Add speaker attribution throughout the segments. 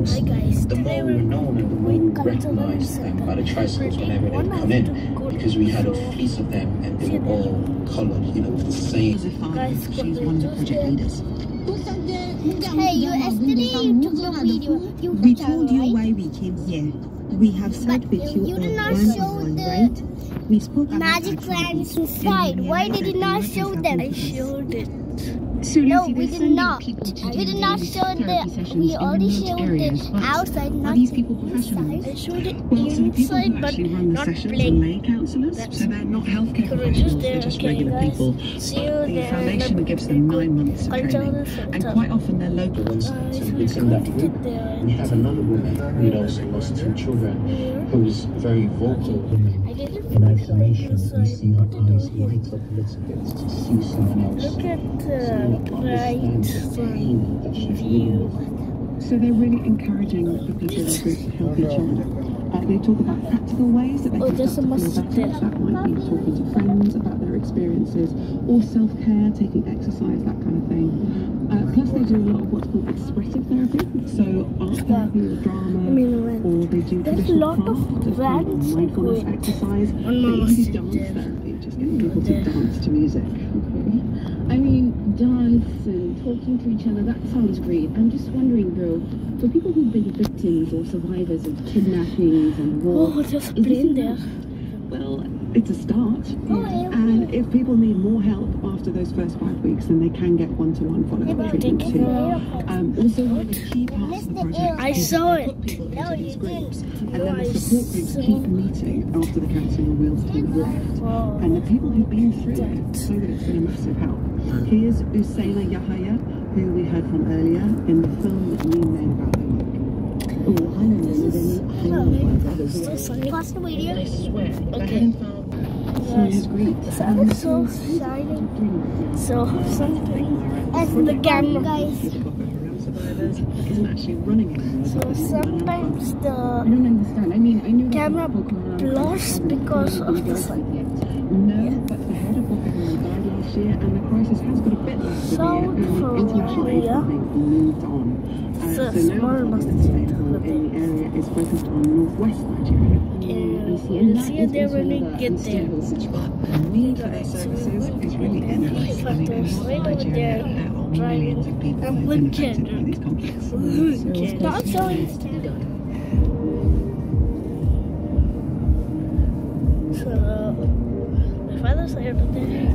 Speaker 1: Hi guys,
Speaker 2: the more we were known and the more we were recognized by the tricycles whenever they would come in, because we had a fleet of them and they were all colored, you know, the same.
Speaker 3: She's one of the project leaders.
Speaker 4: Hey, yesterday you took the video.
Speaker 3: We told you why we came here. We have sat with you
Speaker 4: you did not
Speaker 3: on
Speaker 4: show
Speaker 3: one-on-one,
Speaker 4: the
Speaker 3: right? We spoke about
Speaker 4: magic lands inside. Why did you not show them?
Speaker 1: I showed it.
Speaker 3: So
Speaker 4: No,
Speaker 3: Lucy,
Speaker 4: we
Speaker 3: there's
Speaker 4: did
Speaker 3: so
Speaker 4: not.
Speaker 3: many people to
Speaker 4: We
Speaker 3: do
Speaker 4: did not
Speaker 3: these
Speaker 4: show
Speaker 3: therapy
Speaker 4: the.
Speaker 3: sessions
Speaker 4: We
Speaker 3: in
Speaker 4: only
Speaker 3: remote
Speaker 4: showed
Speaker 3: areas,
Speaker 4: the
Speaker 3: but
Speaker 4: outside,
Speaker 3: are
Speaker 4: not
Speaker 3: these
Speaker 4: the
Speaker 3: people professionals?
Speaker 4: inside.
Speaker 1: I showed it
Speaker 3: Well, some people
Speaker 1: inside,
Speaker 3: who
Speaker 1: but
Speaker 3: actually run the
Speaker 1: not
Speaker 3: sessions
Speaker 1: playing.
Speaker 3: are lay counsellors, so they're not healthcare professionals, they're just regular people.
Speaker 1: See you
Speaker 3: The
Speaker 1: there.
Speaker 3: foundation gives them 9 months of training, and quite often they're local.
Speaker 2: It's in that group. We have another woman who also lost 2 children, who's very vocal.
Speaker 1: I didn't
Speaker 2: In isolation, we see her eyes light up a little bit to see someone else.
Speaker 1: look at
Speaker 2: To
Speaker 1: right
Speaker 2: understand the pain that she's living with.
Speaker 3: So they're really encouraging the people in the group to help each other. They talk about practical ways that they can
Speaker 1: there's a
Speaker 3: help to feel
Speaker 1: mustard
Speaker 3: better.
Speaker 1: there.
Speaker 3: That might be talking to friends about their experiences, or self-care, taking exercise, that kind of thing. Plus they do a lot of what's called expressive therapy, so art therapy or drama, or they do
Speaker 1: there's a
Speaker 3: traditional
Speaker 1: lot of
Speaker 3: craft, as kind of
Speaker 1: vans
Speaker 3: mindfulness
Speaker 1: going
Speaker 3: exercise.
Speaker 1: on
Speaker 3: They
Speaker 1: my
Speaker 3: even do
Speaker 1: mustard
Speaker 3: dance
Speaker 1: there.
Speaker 3: therapy, just getting people to dance to music.
Speaker 5: I mean, dance and talking to each other, that sounds great. I'm just wondering though, for people who've been victims or survivors of kidnappings and war,
Speaker 1: Oh, there's a
Speaker 5: is this
Speaker 1: plane there.
Speaker 5: enough?
Speaker 3: Well, it's a start.
Speaker 4: yeah.
Speaker 3: And if people need more help after those first 5 weeks, then they can get one-to-one follow-up treatment too. Also, one of the key parts of the project
Speaker 1: I
Speaker 3: is
Speaker 1: saw
Speaker 3: that they
Speaker 1: it.
Speaker 3: put people
Speaker 4: No,
Speaker 3: into
Speaker 4: you
Speaker 3: these groups,
Speaker 4: didn't.
Speaker 3: and then
Speaker 1: I
Speaker 3: the support groups
Speaker 1: saw
Speaker 3: keep meeting after the counselling or wheels team have left. And the people who've been through it say that it's been a massive help. Here's Usaina Yahaya, who we heard from earlier in the film that you made about her work.
Speaker 5: Oh, I don't know.
Speaker 4: Pause the video.
Speaker 3: I swear,
Speaker 1: Okay.
Speaker 3: so it's great.
Speaker 1: It's so shining. So something.
Speaker 4: And
Speaker 1: the camera.
Speaker 4: guys.
Speaker 3: The Boko Haram survivors isn't actually running anymore.
Speaker 1: So sometimes
Speaker 5: I
Speaker 1: the
Speaker 5: don't understand. I mean, I knew that
Speaker 1: camera
Speaker 5: Boko Haram
Speaker 1: blurs
Speaker 5: hasn't
Speaker 1: because
Speaker 5: been
Speaker 1: of the
Speaker 5: dealt
Speaker 1: sun.
Speaker 5: with yet.
Speaker 3: No, but the head of Boko Haram died last year, and the crisis has got a bit less severe,
Speaker 1: South
Speaker 3: and international aid
Speaker 1: Korea.
Speaker 3: funding moved on.
Speaker 1: It's a
Speaker 3: So now
Speaker 1: small
Speaker 3: the funding
Speaker 1: mustard
Speaker 3: that's
Speaker 1: seed.
Speaker 3: available in the area is focused on northwest Nigeria.
Speaker 1: We'll see you there when we get there.
Speaker 3: The need for their services is really endless, and it can help
Speaker 1: Right over
Speaker 3: Nigeria
Speaker 1: there,
Speaker 3: out on millions of people
Speaker 1: I'm
Speaker 3: who've been
Speaker 1: looking.
Speaker 3: affected by these conflicts.
Speaker 1: Okay.
Speaker 4: Not so instant.
Speaker 1: So my father's side over there.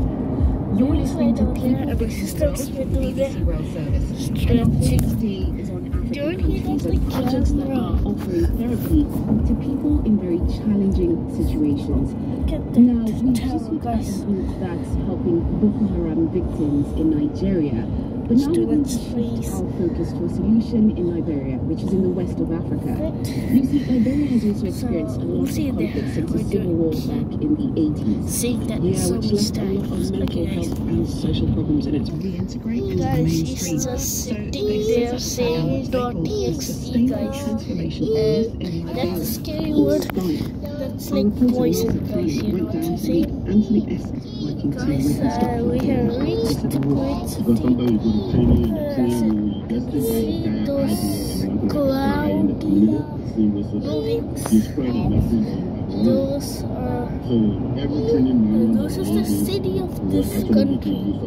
Speaker 5: You're
Speaker 1: My
Speaker 5: listening
Speaker 1: side
Speaker 5: to
Speaker 1: over there.
Speaker 5: People
Speaker 1: And my
Speaker 5: Versus
Speaker 1: sister's
Speaker 5: Girls,
Speaker 1: with over there.
Speaker 5: BBC World Service. And
Speaker 1: Stretching.
Speaker 5: today is on African
Speaker 1: Don't you
Speaker 5: countries
Speaker 1: like
Speaker 5: and
Speaker 1: the
Speaker 5: projects that
Speaker 1: camera?
Speaker 5: are offering therapy to people in very challenging situations.
Speaker 1: Look at
Speaker 5: Now,
Speaker 1: the
Speaker 5: we just
Speaker 1: tower,
Speaker 5: looked at
Speaker 1: guys.
Speaker 5: a group that's helping Boko Haram victims in Nigeria. But now we're going to shift
Speaker 1: Students,
Speaker 5: our focus to a solution in Liberia, which is in the west of Africa. You see, Liberia has also experienced a lot
Speaker 1: we'll
Speaker 5: of
Speaker 1: see you there.
Speaker 5: conflict since the
Speaker 1: We're
Speaker 5: civil
Speaker 1: doing
Speaker 5: war back in the 80s.
Speaker 1: Seeing that
Speaker 3: Yeah,
Speaker 1: so
Speaker 3: which
Speaker 1: much
Speaker 3: left a lot of
Speaker 1: time.
Speaker 3: mental
Speaker 1: Okay, guys.
Speaker 3: health and social problems in it to reintegrate into the
Speaker 1: Guys,
Speaker 3: mainstream.
Speaker 1: she's just
Speaker 3: So
Speaker 1: sitting
Speaker 3: they
Speaker 1: there
Speaker 3: set up
Speaker 1: saying
Speaker 3: what they call
Speaker 1: .exe,
Speaker 3: sustainable
Speaker 1: guys.
Speaker 3: transformation youth in
Speaker 1: That's a
Speaker 3: Liberia.
Speaker 1: scary word. That's like poison, guys. You know what I'm saying?
Speaker 3: Anthony Esk working to
Speaker 1: Guys, we have reached the point. See those cloudy buildings. Those is the city of this country.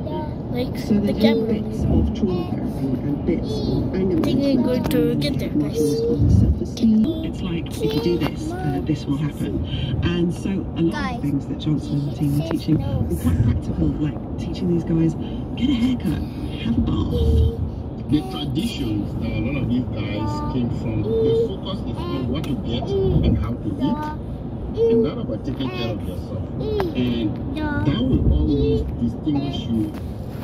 Speaker 1: Like
Speaker 3: So
Speaker 1: the
Speaker 3: they do
Speaker 1: camera.
Speaker 3: bits of trauma therapy and bits of anger
Speaker 1: I think we're going
Speaker 3: management.
Speaker 1: to get there, guys.
Speaker 3: Self-esteem. It's like, if you do this, this will happen. And so a lot of things that Johnson and the team are teaching are quite practical, like teaching these guys, get a haircut, have a bath.
Speaker 6: The traditions that a lot of these guys came from, the focus is on what to get and how to eat, and not about taking care of yourself. And that will always distinguish you.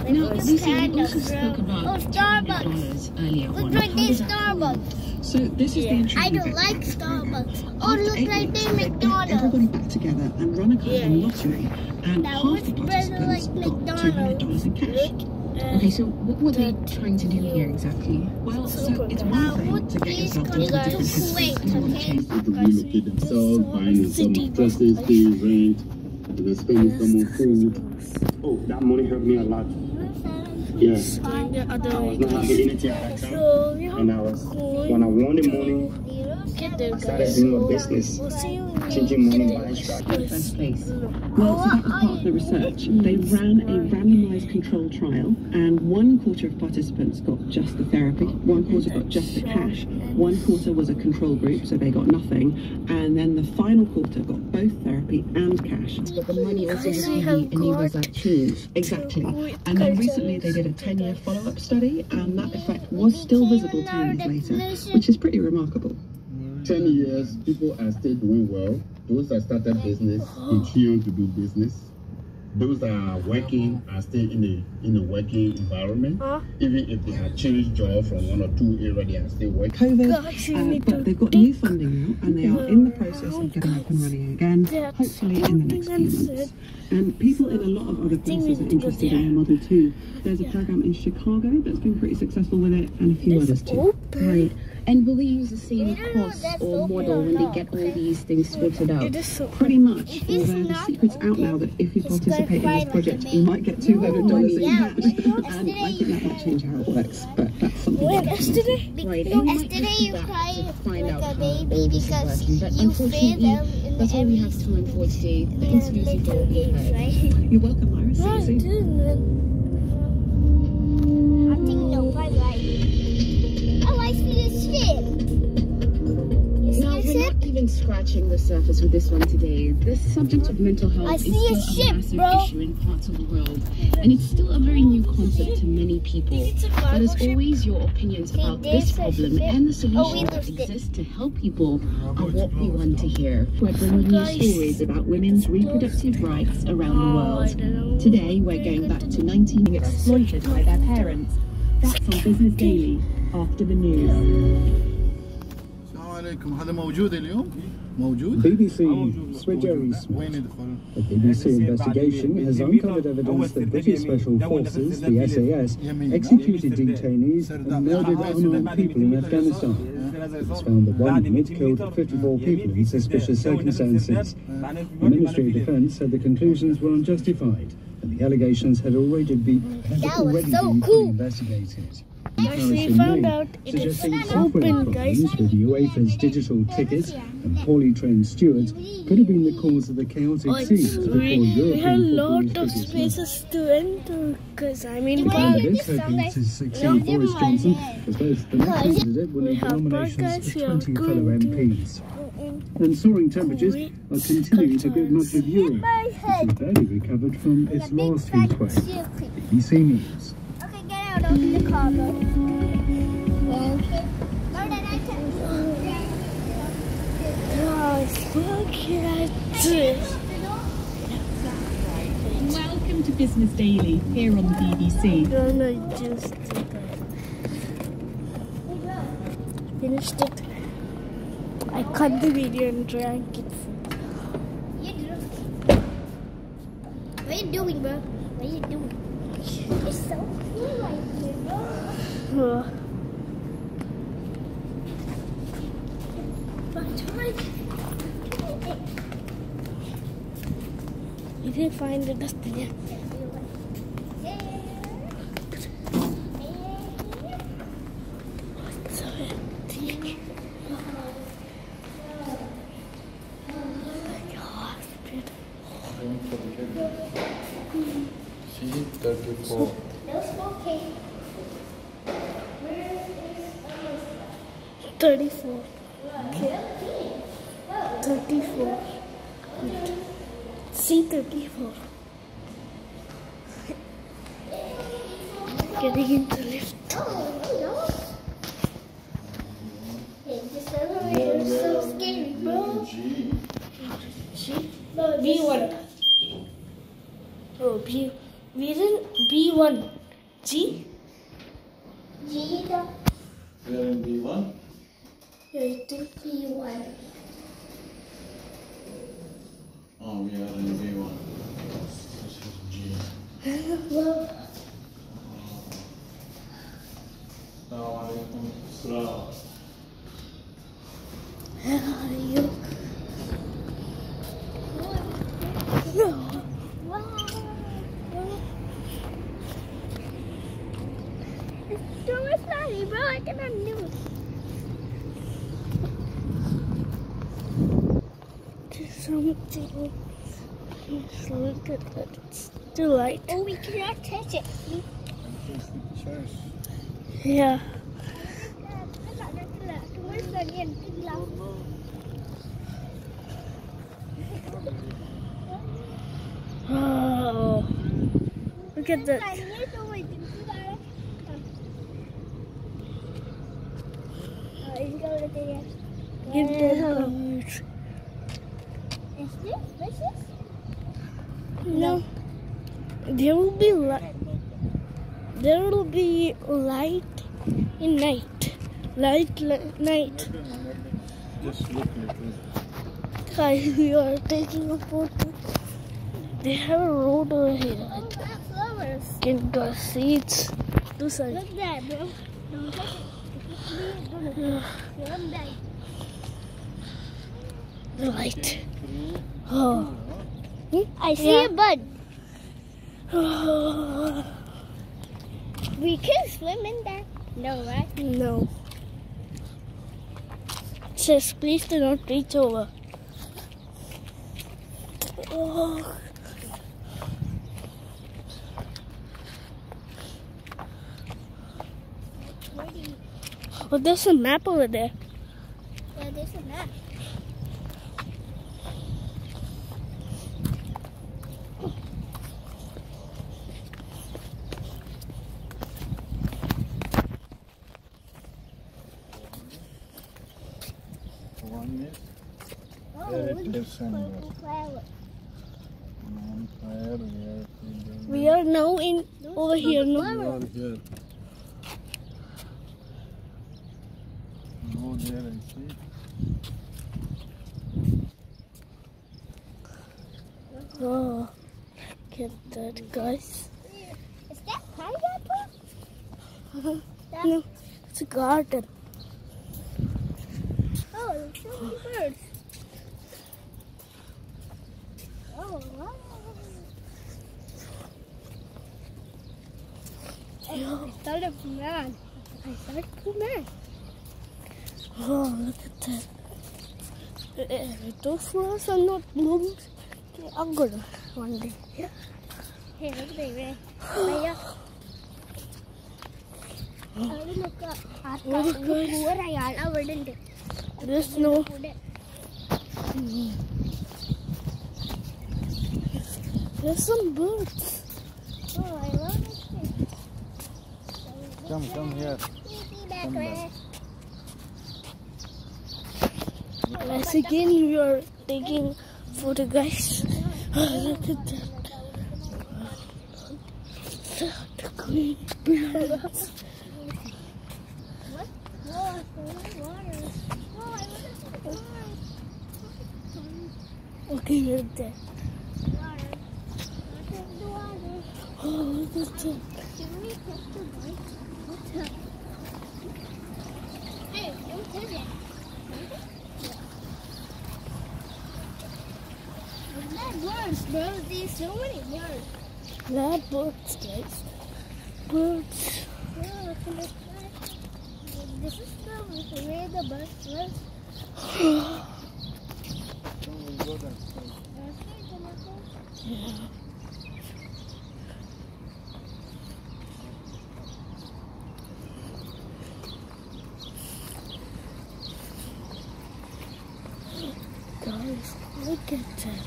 Speaker 5: Now, Lucy, you also spoke about
Speaker 4: Oh, Starbucks.
Speaker 5: $200 earlier on.
Speaker 4: Look like
Speaker 5: How
Speaker 4: this
Speaker 5: does that
Speaker 4: Starbucks.
Speaker 3: So this is the
Speaker 1: Yeah.
Speaker 3: intro.
Speaker 4: I don't like Starbucks. Oh,
Speaker 3: After
Speaker 4: look
Speaker 3: 8
Speaker 4: like
Speaker 3: weeks,
Speaker 4: they
Speaker 3: they get
Speaker 4: McDonald's.
Speaker 3: everybody back together and run a kind of
Speaker 1: Yeah.
Speaker 3: lottery, and
Speaker 4: Now,
Speaker 3: half
Speaker 4: which
Speaker 3: the
Speaker 4: brother
Speaker 3: participants
Speaker 4: like
Speaker 3: got $200 in cash.
Speaker 5: Okay, so what were they trying to do here exactly?
Speaker 3: Well, so
Speaker 1: Super
Speaker 3: it's
Speaker 1: good.
Speaker 3: one thing
Speaker 4: would
Speaker 3: to get
Speaker 4: please
Speaker 3: yourself
Speaker 4: come
Speaker 3: into
Speaker 4: to
Speaker 3: different
Speaker 4: Kuwait,
Speaker 3: headspace and
Speaker 4: okay?
Speaker 3: change.
Speaker 6: To relocate themselves, buying some
Speaker 1: City
Speaker 6: dresses,
Speaker 1: bus.
Speaker 6: paying rent, and then spending some on food. Oh, that money helped me a lot.
Speaker 1: it's going the other way.
Speaker 6: Not getting anything at that time.
Speaker 1: So we
Speaker 6: And I
Speaker 1: are
Speaker 6: was,
Speaker 1: going
Speaker 6: when I won the money,
Speaker 1: get there,
Speaker 6: I started
Speaker 1: guys.
Speaker 6: doing a
Speaker 1: So
Speaker 6: business,
Speaker 1: we'll see you in
Speaker 6: changing money
Speaker 1: the
Speaker 6: buying strategy.
Speaker 3: In the first place. Well, so that was part of the research. They ran a randomized control trial, and 1/4 of participants got just the therapy, 1/4 got just the cash, 1/4 was a control group, so they got nothing, and then the final quarter got both therapy and cash.
Speaker 5: But the money also
Speaker 1: Guys,
Speaker 5: really
Speaker 1: we have
Speaker 5: enables
Speaker 1: got
Speaker 5: that change.
Speaker 3: Exactly. And then recently they did a 10-year follow-up study, and that effect was still visible 10 years later, which is pretty remarkable.
Speaker 6: 10 years, people are still doing well. Those that started business continue to do business. Those that are working are still in a working environment. Even if they have changed job from 1 or 2 areas, they are still working.
Speaker 1: Guys, we need
Speaker 3: But
Speaker 1: to
Speaker 3: they've got new funding now, and they are in the process of getting up and running again, hopefully in the next few months. And people in a lot of other places are interested in the model too. There's a program in Chicago that's been pretty successful with it, and a few others too.
Speaker 5: Right. And will they use the same course or model when they get all these things sorted out?
Speaker 1: It is so
Speaker 3: Pretty much, although the secret's out now that if you participate in this project, you might get $200 in cash, and I think that might change how it works, but that's something
Speaker 1: When
Speaker 3: that
Speaker 1: yesterday?
Speaker 5: Right. And we might
Speaker 4: Yesterday
Speaker 5: just do
Speaker 4: you
Speaker 5: that
Speaker 4: cried
Speaker 5: to find out
Speaker 4: like a
Speaker 5: how
Speaker 4: baby
Speaker 5: all this is
Speaker 4: because
Speaker 5: working. But
Speaker 4: you failed
Speaker 5: unfortunately,
Speaker 4: them in
Speaker 5: that's all we
Speaker 4: every
Speaker 5: have time for today. Thanks for listening to what we
Speaker 4: games,
Speaker 5: heard.
Speaker 4: right?
Speaker 3: You're welcome, Iris.
Speaker 1: No, I
Speaker 3: See you soon.
Speaker 1: didn't.
Speaker 4: I think no, bye-bye. Oh, I see a ship. You see
Speaker 5: Now,
Speaker 4: a
Speaker 5: we're
Speaker 4: ship?
Speaker 5: not even scratching the surface with this one today. The subject of mental health
Speaker 4: I
Speaker 5: is
Speaker 4: see a
Speaker 5: still
Speaker 4: ship,
Speaker 5: a massive
Speaker 4: bro.
Speaker 5: issue in parts of the world, and it's still a very new concept to many people. But as always, your opinions about this problem and the solutions that exist to help people are what we want to hear. We're bringing you stories about women's reproductive rights around the world. Today, we're going back to 19 being exploited by their parents. That's on Business Daily after the news.
Speaker 7: السلام عليكم. هذا موجود اليوم؟ موجود؟
Speaker 8: BBC Swedberry Smith.
Speaker 7: وين ندخل؟
Speaker 8: A BBC investigation has uncovered evidence that British Special Forces, the SAS, executed detainees and murdered unarmed people in Afghanistan. It's found that one unit killed 54 people in suspicious circumstances. The Ministry of Defence said the conclusions were unjustified and the allegations had already been fully investigated.
Speaker 1: Guys, we found out it is open, guys.
Speaker 8: With UEFA's digital tickets and poorly trained stewards could have been the cause of the chaotic scenes before
Speaker 1: We had a
Speaker 8: European
Speaker 1: lot
Speaker 8: football
Speaker 1: of
Speaker 8: tickets.
Speaker 1: spaces to enter, because I mean,
Speaker 8: Candidates hoping to succeed Boris Johnson as both the next candidate will need nominations of 20 fellow MPs. And soaring temperatures are continuing to give much of Europe, which has barely recovered from its last heatwave. BBC News.
Speaker 4: Okay, get out of the car, bro.
Speaker 1: guys, look at this.
Speaker 3: Welcome to Business Daily here on the BBC.
Speaker 1: Gonna just finished it. I cut the video and drank it.
Speaker 4: What are you doing, bro? What are you doing? It's so cool right here, bro.
Speaker 1: You didn't find the dustbin yet. So empty.
Speaker 6: See, 34.
Speaker 4: No smoking.
Speaker 1: 34. Okay. 34. See 34. Getting into the lift.
Speaker 4: This elevator is so scary, bro.
Speaker 1: B1. Oh, B. We didn't B1. G?
Speaker 4: G, the
Speaker 6: We are in B1.
Speaker 1: Yeah, I think.
Speaker 4: P1.
Speaker 6: Oh, we are in B1. This is G.
Speaker 1: Well,
Speaker 6: Assalamualaikum. Salam.
Speaker 1: how are you? No. Something. Just look at that. It's too light.
Speaker 4: Oh, we cannot touch it.
Speaker 1: Yeah. Oh, look at that. Give that No. There will be light. There will be light in night. Light night.
Speaker 7: Just look at it.
Speaker 1: Guys, we are taking a photo. They have a road over here.
Speaker 4: Flowers.
Speaker 1: Can go seats. Two sides.
Speaker 4: Look there, bro. Don't touch it.
Speaker 1: The light. Oh.
Speaker 4: I see a bud.
Speaker 1: Oh.
Speaker 4: We can swim in there. No, right?
Speaker 1: No. It says, please do not reach over. Oh. Oh, there's a map over there.
Speaker 4: Yeah, there's a map.
Speaker 1: We are now in over here, no?
Speaker 7: Here. No, there I see.
Speaker 1: Oh, look at that, guys.
Speaker 4: Is that pineapple?
Speaker 1: No, it's a garden.
Speaker 4: Oh, there's so many birds. Oh, wow. I started a man.
Speaker 1: Oh, look at that. Those flowers are not bloomed. Okay, I'm gonna one day.
Speaker 4: Hey, look at that. Hey,
Speaker 1: There's no. There's some birds.
Speaker 4: Oh, I love this thing.
Speaker 7: Come here. Come back.
Speaker 1: Once again, we are taking photo, guys. Oh, look at that. The green birds.
Speaker 4: What? Oh, it's water. Oh, I want to
Speaker 1: Okay, right there.
Speaker 4: water.
Speaker 1: Oh, look at that.
Speaker 4: Can we touch the light? What's up? Hey, don't touch it. Birds, bro. There's so many birds.
Speaker 1: Yeah, birds, guys. Birds.
Speaker 4: Oh, look at this. This is the way the birds live.
Speaker 1: Yeah. Guys, look at that.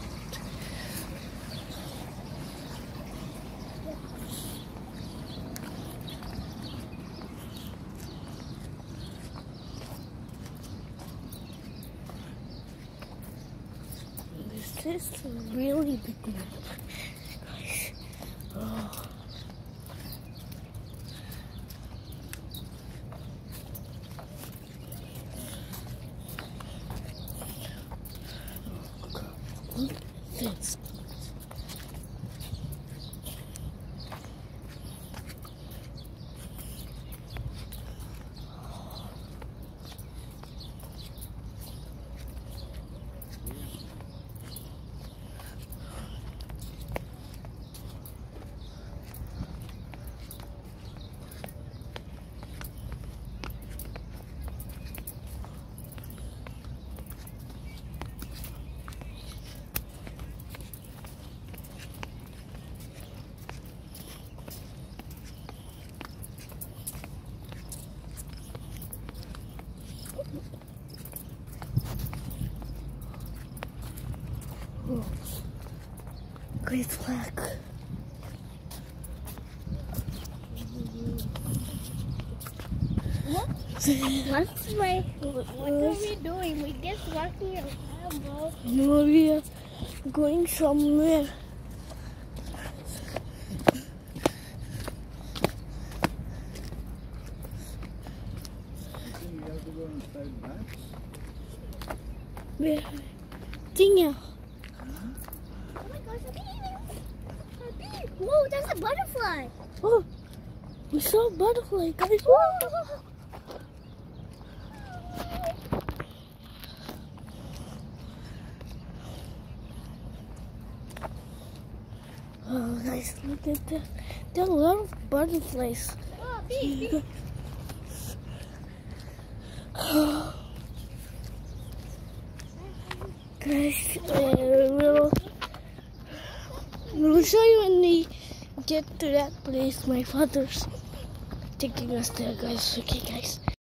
Speaker 1: This is a really big one. Guys. Oh. Look at this. Oh. Great flag.
Speaker 4: What's my? What are we doing? We just walking around, bro.
Speaker 1: No, we are going somewhere. Where? Tingya.
Speaker 4: Oh my gosh, a bee! Whoa, that's a butterfly!
Speaker 1: Oh, we saw a butterfly, guys.
Speaker 4: Whoa.
Speaker 1: Oh, guys, look at that. There are a lot of butterflies.
Speaker 4: Oh, bee.
Speaker 1: Guys, we'll show you when we get to that place. My father's taking us there, guys. Okay, guys.